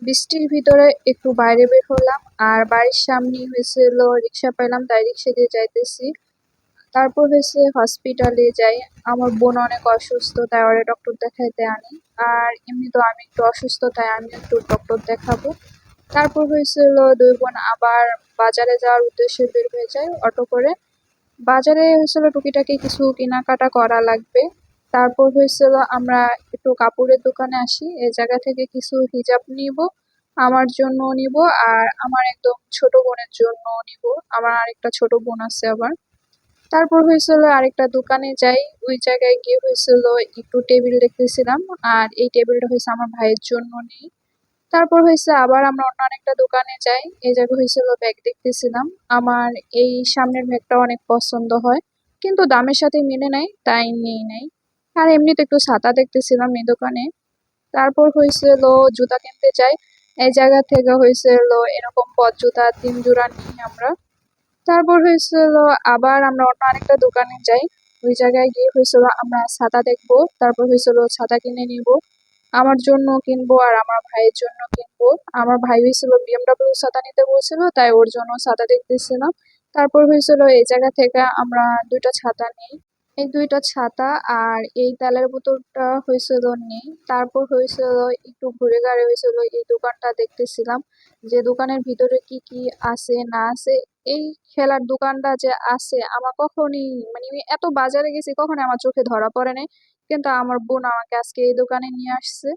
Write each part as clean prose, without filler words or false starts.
বৃষ্টির ভিতরে একটু বাইরে বের হলাম আর বাড়ির সামনেই হয়েছিল রিক্সা পেলাম, তাই রিক্সা দিয়ে যাইতেছি। তারপর হয়েছে হসপিটালে যাই। আমার বোন অনেক অসুস্থ, তাই ওরে ডক্টর দেখাইতে আনি। আর এমনি তো আমি একটু অসুস্থ, তাই আমি একটু ডক্টর দেখাবো। তারপর হয়েছিল দুই বোন আবার বাজারে যাওয়ার উদ্দেশ্যে বের হয়ে যায় অটো করে। বাজারে হয়েছিল টুকিটাকি কিছু কেনাকাটা করা লাগবে। তারপর হয়েছিল আমরা একটু কাপড়ের দোকানে আসি, এই জায়গা থেকে কিছু হিজাব নিব, আমার জন্য নিব আর আমার একদম ছোট বোনের জন্য নিব। আমার আরেকটা ছোট বোন আছে আবার। তারপর হয়েছিল আরেকটা দোকানে যাই, ওই জায়গায় গিয়ে হয়েছিল একটু টেবিল দেখতেছিলাম, আর এই টেবিলটা হয়েছে আমার ভাইয়ের জন্য নেই। তারপর হয়েছে আবার আমরা অন্য আরেকটা দোকানে যাই, এই জায়গায় হয়েছিল ব্যাগ দেখতেছিলাম। আমার এই সামনের ব্যাগটা অনেক পছন্দ হয়, কিন্তু দামের সাথে মিলে নাই, তাই নিই নাই। আর এমনিতে একটু ছাতা দেখতেছিলাম এই দোকানে। তারপর হয়েছিল জুতা কিনতে যাই, এই জায়গা থেকে হয়েছিল এরকম পথ জুতা 3 জোড়া নিই আমরা। তারপর হয়েছিল আবার আমরা অন্য আরেকটা দোকানে যাই, ওই জায়গায় গিয়ে হয়েছিল আমরা ছাতা দেখবো, তারপর হয়েছিল ছাতা কিনে নিব। আমার জন্য কিনবো আর আমার ভাইয়ের জন্য কিনবো। আমার ভাই হয়েছিল বিএমডব্লিউ ছাতা নিতে বলছিল, তাই ওর জন্য ছাতা দেখতেছিলাম। তারপর হয়েছিল এই জায়গা থেকে আমরা 2টা ছাতা নিই, এই 2টা ছাতা আর এই তেলের বোতলটা হয়েছিল নেই। তারপর হয়েছিল একটু ঘুরে ঘাড়ে হয়েছিল এই দোকানটা দেখতেছিলাম, যে দোকানের ভিতরে কি কি আছে না আছে। এই খেলার দোকানটা যে আছে আমার কখনই, মানে আমি এত বাজারে গেছি কখনই আমার চোখে ধরা পড়ে নাই, কিন্তু আমার বোন আমাকে আজকে এই দোকানে নিয়ে আসছে।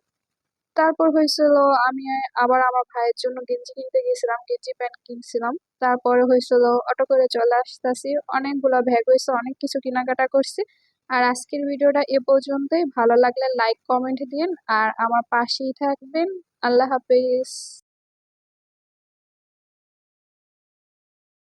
তারপর হয়েছিল আমি আবার আমার ভাইয়ের জন্য গেঞ্জি কিনতে গেছিলাম, গেঞ্জি প্যান্ট কিনছিলাম। তারপরে হয়েছিল অটো করে চলে আসতেছি, অনেকগুলা ব্যাগ হয়েছে, অনেক কিছু কেনাকাটা করছি। আর আজকের ভিডিওটা এ পর্যন্তই, ভালো লাগলে লাইক কমেন্ট দিন আর আমার পাশেই থাকবেন। আল্লাহ হাফেজ।